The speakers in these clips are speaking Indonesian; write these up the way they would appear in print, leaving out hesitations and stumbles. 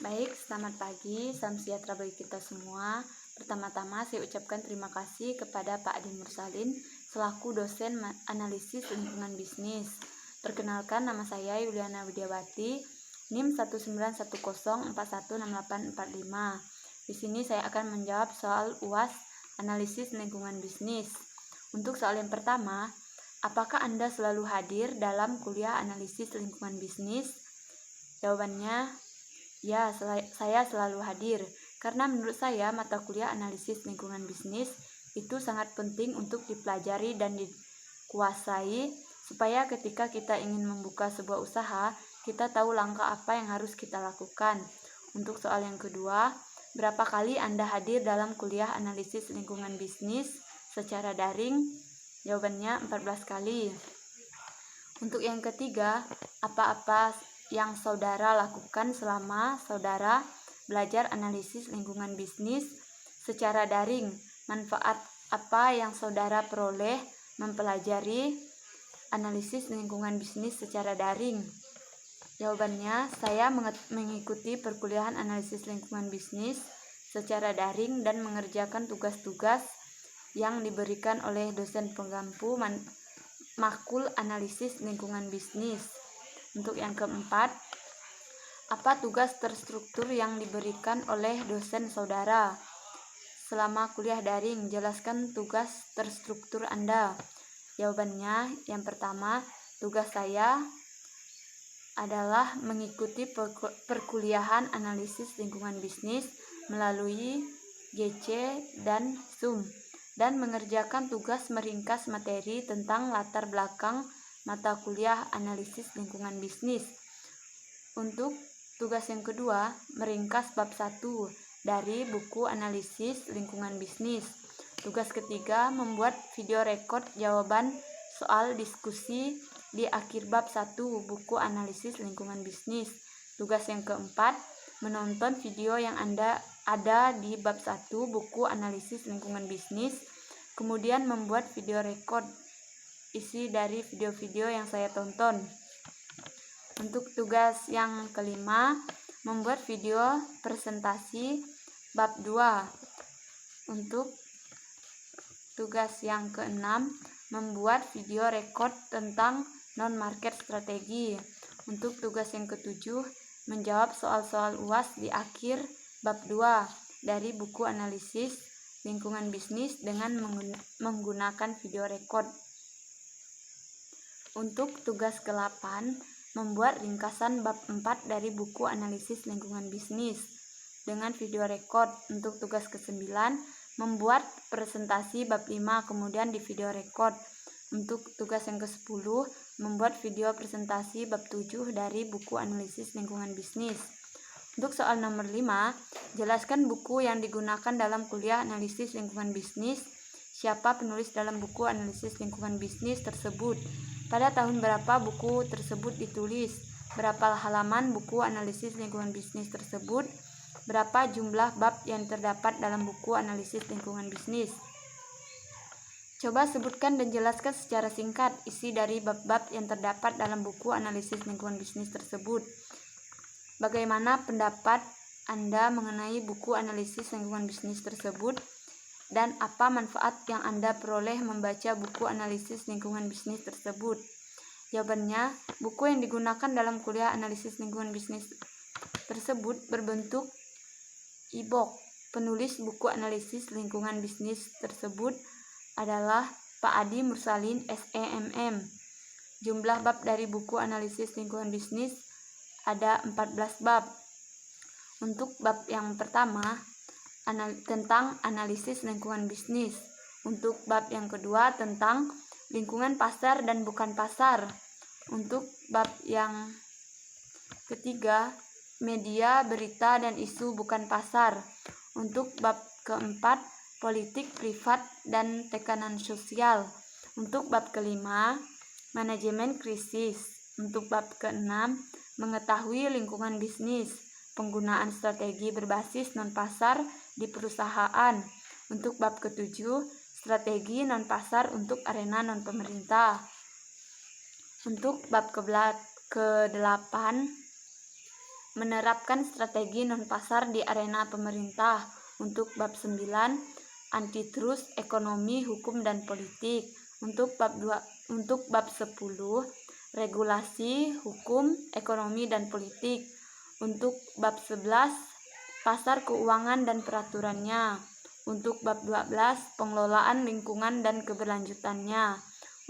Baik, selamat pagi, salam sejahtera bagi kita semua. Pertama-tama saya ucapkan terima kasih kepada Pak Adi Mursalin selaku dosen analisis lingkungan bisnis. Perkenalkan, nama saya Yuliana Widiawati, NIM 19104168845. Di sini saya akan menjawab soal UAS analisis lingkungan bisnis. Untuk soal yang pertama, apakah Anda selalu hadir dalam kuliah analisis lingkungan bisnis? Jawabannya, ya, saya selalu hadir, karena menurut saya mata kuliah analisis lingkungan bisnis itu sangat penting untuk dipelajari dan dikuasai, supaya ketika kita ingin membuka sebuah usaha, kita tahu langkah apa yang harus kita lakukan. Untuk soal yang kedua, berapa kali Anda hadir dalam kuliah analisis lingkungan bisnis secara daring? Jawabannya 14 kali. Untuk yang ketiga, apa-apa yang saudara lakukan selama saudara belajar analisis lingkungan bisnis secara daring? Manfaat apa yang saudara peroleh mempelajari analisis lingkungan bisnis secara daring? Jawabannya, saya mengikuti perkuliahan analisis lingkungan bisnis secara daring dan mengerjakan tugas-tugas yang diberikan oleh dosen penggampu makul analisis lingkungan bisnis. Untuk yang keempat, apa tugas terstruktur yang diberikan oleh dosen saudara selama kuliah daring? Jelaskan tugas terstruktur Anda. Jawabannya, yang pertama, tugas saya adalah mengikuti perkuliahan analisis lingkungan bisnis melalui GC dan Zoom, dan mengerjakan tugas meringkas materi tentang latar belakang mata kuliah analisis lingkungan bisnis. Untuk tugas yang kedua, meringkas bab 1 dari buku analisis lingkungan bisnis. Tugas ketiga, membuat video rekod jawaban soal diskusi di akhir bab 1 buku analisis lingkungan bisnis. Tugas yang keempat, menonton video yang ada di bab 1 buku analisis lingkungan bisnis, kemudian membuat video rekod isi dari video-video yang saya tonton. Untuk tugas yang kelima, membuat video presentasi bab 2. Untuk tugas yang keenam, membuat video rekod tentang non-market strategi. Untuk tugas yang ketujuh, menjawab soal-soal UAS di akhir bab 2 dari buku analisis lingkungan bisnis dengan menggunakan video rekod. Untuk tugas ke-8, membuat ringkasan bab 4 dari buku analisis lingkungan bisnis dengan video rekod. Untuk tugas ke-9, membuat presentasi bab 5 kemudian di video rekod. Untuk tugas yang ke-10, membuat video presentasi bab 7 dari buku analisis lingkungan bisnis. Untuk soal nomor 5, jelaskan buku yang digunakan dalam kuliah analisis lingkungan bisnis. Siapa penulis dalam buku analisis lingkungan bisnis tersebut? Pada tahun berapa buku tersebut ditulis? Berapa halaman buku analisis lingkungan bisnis tersebut? Berapa jumlah bab yang terdapat dalam buku analisis lingkungan bisnis? Coba sebutkan dan jelaskan secara singkat isi dari bab-bab yang terdapat dalam buku analisis lingkungan bisnis tersebut. Bagaimana pendapat Anda mengenai buku analisis lingkungan bisnis tersebut? Dan apa manfaat yang Anda peroleh membaca buku analisis lingkungan bisnis tersebut? Jawabannya, buku yang digunakan dalam kuliah analisis lingkungan bisnis tersebut berbentuk e-book. Penulis buku analisis lingkungan bisnis tersebut adalah Pak Adi Mursalin, SEMM. Jumlah bab dari buku analisis lingkungan bisnis ada 14 bab. Untuk bab yang pertama, tentang analisis lingkungan bisnis. Untuk bab yang kedua, tentang lingkungan pasar dan bukan pasar. Untuk bab yang ketiga, media, berita, dan isu bukan pasar. Untuk bab keempat, politik privat dan tekanan sosial. Untuk bab kelima, manajemen krisis. Untuk bab keenam, mengetahui lingkungan bisnis, penggunaan strategi berbasis non-pasar di perusahaan. Untuk bab ketujuh, strategi non-pasar untuk arena non-pemerintah. Untuk bab ke-8, menerapkan strategi non-pasar di arena pemerintah. Untuk bab 9, antitrust, ekonomi, hukum, dan politik. Untuk bab 10, regulasi, hukum, ekonomi, dan politik. Untuk bab 11, pasar keuangan dan peraturannya. Untuk bab 12, pengelolaan lingkungan dan keberlanjutannya.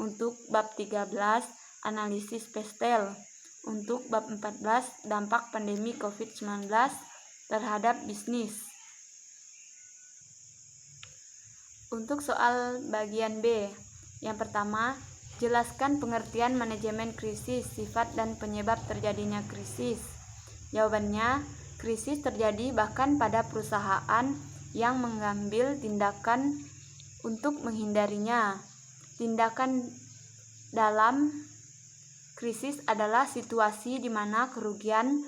Untuk bab 13, analisis PESTEL. Untuk bab 14, dampak pandemi COVID-19 terhadap bisnis. Untuk soal bagian B, yang pertama, jelaskan pengertian manajemen krisis, sifat dan penyebab terjadinya krisis. Jawabannya, krisis terjadi bahkan pada perusahaan yang mengambil tindakan untuk menghindarinya. Tindakan dalam krisis adalah situasi di mana kerugian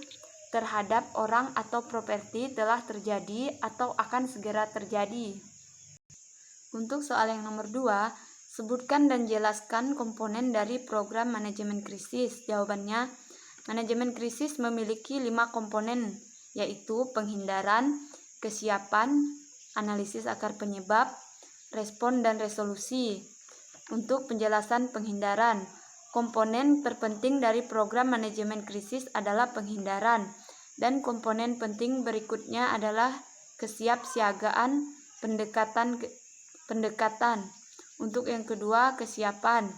terhadap orang atau properti telah terjadi atau akan segera terjadi. Untuk soal yang nomor 2, sebutkan dan jelaskan komponen dari program manajemen krisis. Jawabannya, manajemen krisis memiliki 5 komponen, yaitu penghindaran, kesiapan, analisis akar penyebab, respon, dan resolusi. Untuk penjelasan penghindaran, komponen terpenting dari program manajemen krisis adalah penghindaran, dan komponen penting berikutnya adalah kesiapsiagaan, pendekatan. Untuk yang kedua, kesiapan.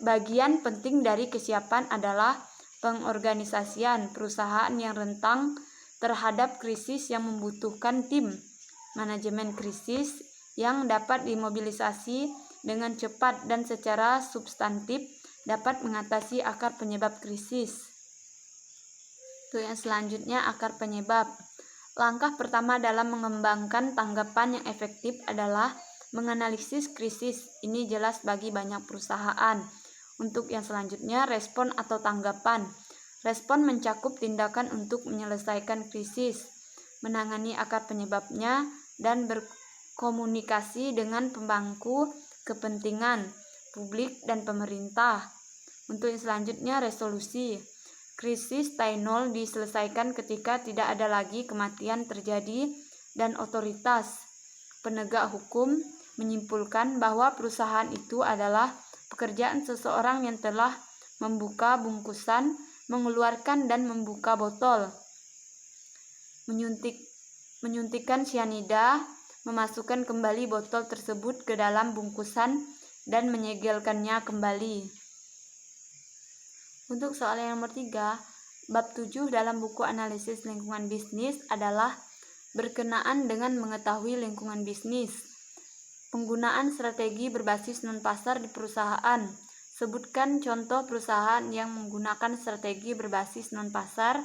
Bagian penting dari kesiapan adalah pengorganisasian perusahaan yang rentan terhadap krisis yang membutuhkan tim manajemen krisis yang dapat dimobilisasi dengan cepat dan secara substantif dapat mengatasi akar penyebab krisis. Untuk yang selanjutnya, akar penyebab. Langkah pertama dalam mengembangkan tanggapan yang efektif adalah menganalisis krisis. Ini jelas bagi banyak perusahaan. Untuk yang selanjutnya, respon atau tanggapan. Respon mencakup tindakan untuk menyelesaikan krisis, menangani akar penyebabnya, dan berkomunikasi dengan pemangku kepentingan publik dan pemerintah. Untuk yang selanjutnya, resolusi. Krisis Tainol diselesaikan ketika tidak ada lagi kematian terjadi dan otoritas penegak hukum menyimpulkan bahwa perusahaan itu adalah pekerjaan seseorang yang telah membuka bungkusan, mengeluarkan dan membuka botol, menyuntikkan cyanida, memasukkan kembali botol tersebut ke dalam bungkusan dan menyegelkannya kembali. Untuk soal yang nomor 3, bab 7 dalam buku analisis lingkungan bisnis adalah berkenaan dengan mengetahui lingkungan bisnis. Penggunaan strategi berbasis non-pasar di perusahaan. Sebutkan contoh perusahaan yang menggunakan strategi berbasis non-pasar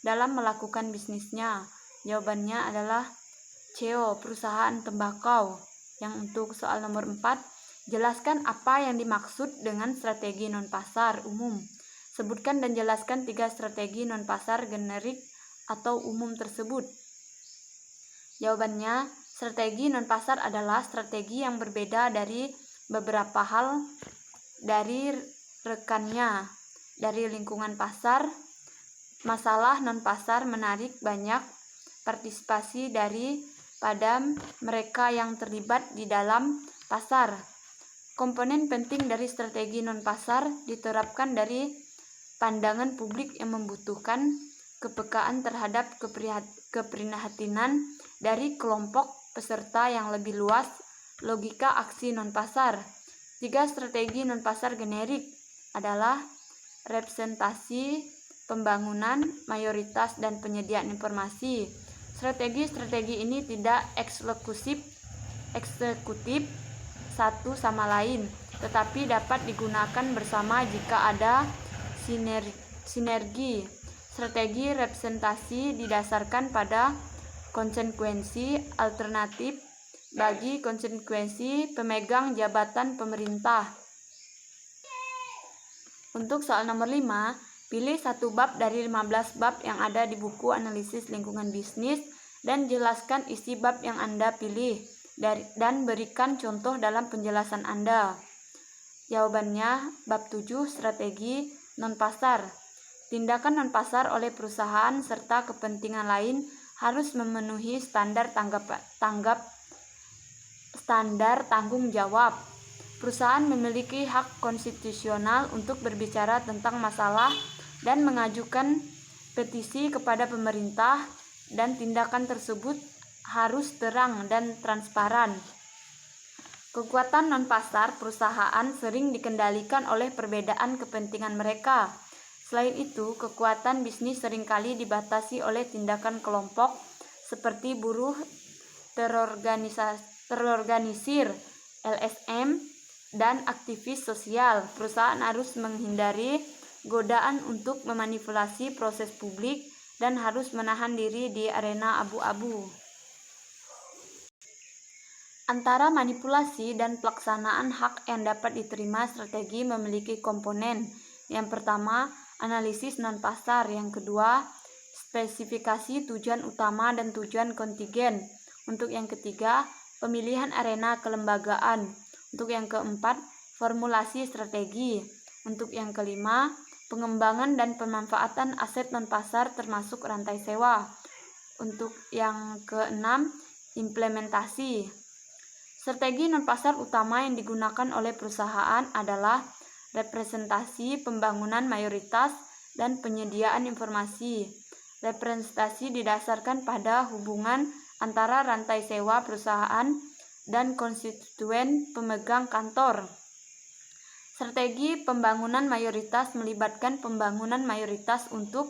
dalam melakukan bisnisnya. Jawabannya adalah CEO, perusahaan tembakau. Yang untuk soal nomor 4, jelaskan apa yang dimaksud dengan strategi non-pasar umum. Sebutkan dan jelaskan 3 strategi non-pasar generik atau umum tersebut. Jawabannya, strategi non-pasar adalah strategi yang berbeda dari beberapa hal dari rekannya. Dari lingkungan pasar, masalah non-pasar menarik banyak partisipasi pada mereka yang terlibat di dalam pasar. Komponen penting dari strategi non-pasar diterapkan dari pandangan publik yang membutuhkan kepekaan terhadap keprihatinan dari kelompok peserta yang lebih luas, logika aksi non-pasar. 3 strategi non-pasar generik adalah representasi, pembangunan, mayoritas, dan penyediaan informasi. Strategi-strategi ini tidak eksekutif satu sama lain, tetapi dapat digunakan bersama jika ada sinergi. Strategi representasi didasarkan pada konsekuensi alternatif bagi konsekuensi pemegang jabatan pemerintah. Untuk soal nomor 5, pilih 1 bab dari 15 bab yang ada di buku analisis lingkungan bisnis dan jelaskan isi bab yang Anda pilih dan berikan contoh dalam penjelasan Anda. Jawabannya, bab 7 strategi non-pasar. Tindakan non-pasar oleh perusahaan serta kepentingan lain harus memenuhi standar tanggung jawab. Perusahaan memiliki hak konstitusional untuk berbicara tentang masalah dan mengajukan petisi kepada pemerintah, dan tindakan tersebut harus terang dan transparan. Kekuatan non-pasar perusahaan sering dikendalikan oleh perbedaan kepentingan mereka. Selain itu, kekuatan bisnis seringkali dibatasi oleh tindakan kelompok seperti buruh terorganisir, LSM, dan aktivis sosial. Perusahaan harus menghindari godaan untuk memanipulasi proses publik dan harus menahan diri di arena abu-abu. Antara manipulasi dan pelaksanaan hak yang dapat diterima, strategi memiliki komponen. Yang pertama, analisis non-pasar. Yang kedua, spesifikasi tujuan utama dan tujuan kontingen. Untuk yang ketiga, pemilihan arena kelembagaan. Untuk yang keempat, formulasi strategi. Untuk yang kelima, pengembangan dan pemanfaatan aset non-pasar termasuk rantai sewa. Untuk yang keenam, implementasi. Strategi non-pasar utama yang digunakan oleh perusahaan adalah representasi, pembangunan mayoritas, dan penyediaan informasi. Representasi didasarkan pada hubungan antara rantai sewa perusahaan dan konstituen pemegang kantor. Strategi pembangunan mayoritas melibatkan pembangunan mayoritas untuk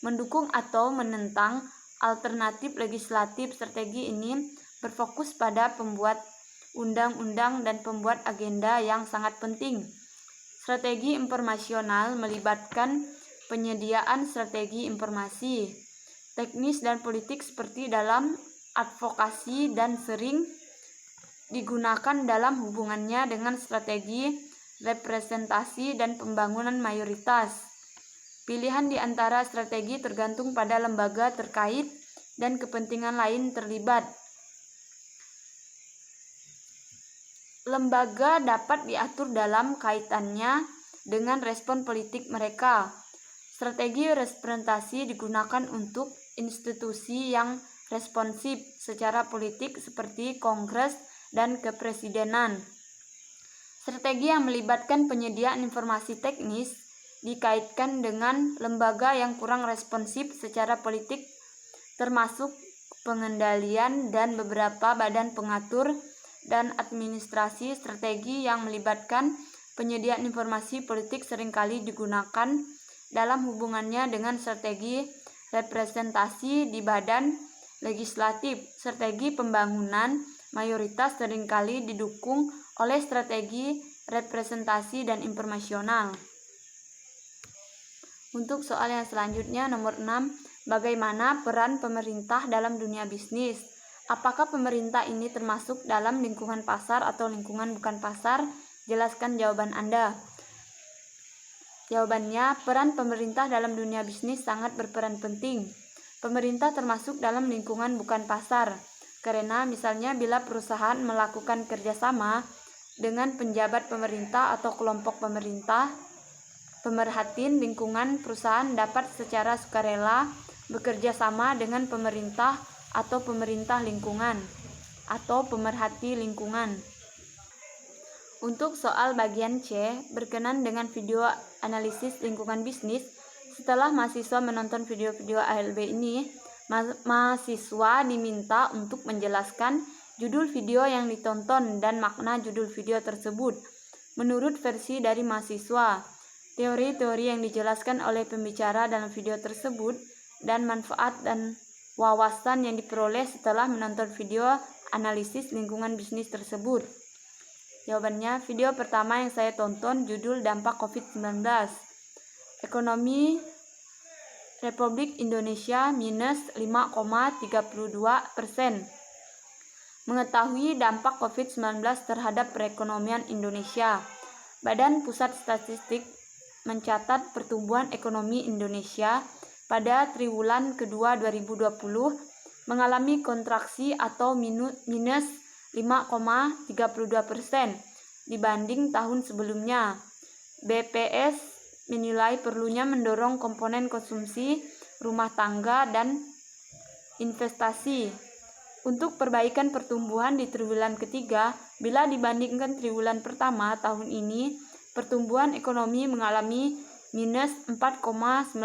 mendukung atau menentang alternatif legislatif. Strategi ini berfokus pada pembuat undang-undang dan pembuat agenda yang sangat penting. Strategi informasional melibatkan penyediaan strategi informasi, teknis dan politik seperti dalam advokasi, dan sering digunakan dalam hubungannya dengan strategi representasi dan pembangunan mayoritas. Pilihan di antara strategi tergantung pada lembaga terkait dan kepentingan lain terlibat. Lembaga dapat diatur dalam kaitannya dengan respon politik mereka. Strategi representasi digunakan untuk institusi yang responsif secara politik seperti Kongres dan Kepresidenan. Strategi yang melibatkan penyediaan informasi teknis dikaitkan dengan lembaga yang kurang responsif secara politik, termasuk pengendalian dan beberapa badan pengatur dan administrasi. Strategi yang melibatkan penyediaan informasi politik seringkali digunakan dalam hubungannya dengan strategi representasi di badan legislatif. Strategi pembangunan mayoritas seringkali didukung oleh strategi representasi dan informasional. Untuk soal yang selanjutnya, nomor 6, bagaimana peran pemerintah dalam dunia bisnis? Apakah pemerintah ini termasuk dalam lingkungan pasar atau lingkungan bukan pasar? Jelaskan jawaban Anda. Jawabannya, peran pemerintah dalam dunia bisnis sangat berperan penting. Pemerintah termasuk dalam lingkungan bukan pasar, karena misalnya bila perusahaan melakukan kerjasama dengan penjabat pemerintah atau kelompok pemerintah, pemerhatiin lingkungan perusahaan dapat secara sukarela bekerja sama dengan pemerintah atau pemerintah lingkungan atau pemerhati lingkungan. Untuk soal bagian C, berkenan dengan video analisis lingkungan bisnis. Setelah mahasiswa menonton video-video ALB ini, mahasiswa diminta untuk menjelaskan judul video yang ditonton dan makna judul video tersebut. Menurut versi dari mahasiswa, teori-teori yang dijelaskan oleh pembicara dalam video tersebut dan manfaat dan wawasan yang diperoleh setelah menonton video analisis lingkungan bisnis tersebut. Jawabannya, video pertama yang saya tonton judul Dampak COVID-19. Ekonomi Republik Indonesia minus 5,32%. Mengetahui dampak COVID-19 terhadap perekonomian Indonesia. Badan Pusat Statistik mencatat pertumbuhan ekonomi Indonesia pada triwulan kedua 2020 mengalami kontraksi atau minus 5,32% dibanding tahun sebelumnya. BPS menilai perlunya mendorong komponen konsumsi rumah tangga dan investasi untuk perbaikan pertumbuhan di triwulan ketiga. Bila dibandingkan triwulan pertama tahun ini, pertumbuhan ekonomi mengalami minus 4,19%.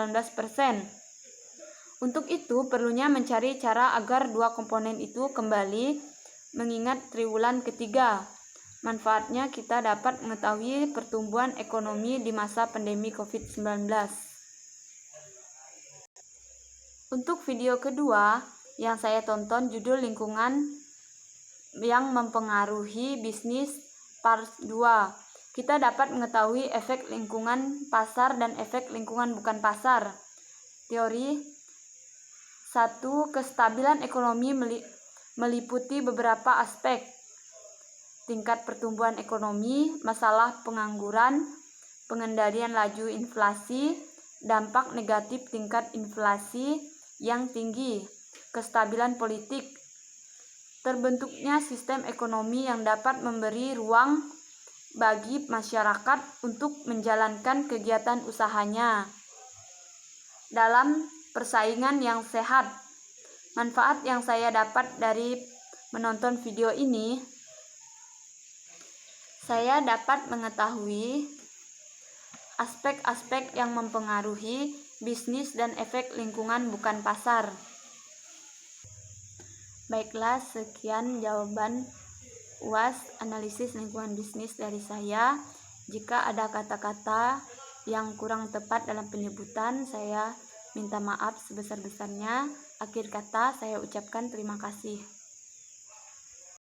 Untuk itu, perlunya mencari cara agar dua komponen itu kembali mengingat triwulan ketiga. Manfaatnya kita dapat mengetahui pertumbuhan ekonomi di masa pandemi COVID-19. Untuk video kedua yang saya tonton, judul lingkungan yang mempengaruhi bisnis part 2. Kita dapat mengetahui efek lingkungan pasar dan efek lingkungan bukan pasar. Teori 1. Kestabilan ekonomi meliputi beberapa aspek: tingkat pertumbuhan ekonomi, masalah pengangguran, pengendalian laju inflasi, dampak negatif tingkat inflasi yang tinggi, kestabilan politik, terbentuknya sistem ekonomi yang dapat memberi ruang bagi masyarakat untuk menjalankan kegiatan usahanya dalam persaingan yang sehat. Manfaat yang saya dapat dari menonton video ini, saya dapat mengetahui aspek-aspek yang mempengaruhi bisnis dan efek lingkungan bukan pasar. Baiklah, sekian jawaban UAS analisis lingkungan bisnis dari saya. Jika ada kata-kata yang kurang tepat dalam penyebutan, saya minta maaf sebesar-besarnya. Akhir kata, saya ucapkan terima kasih.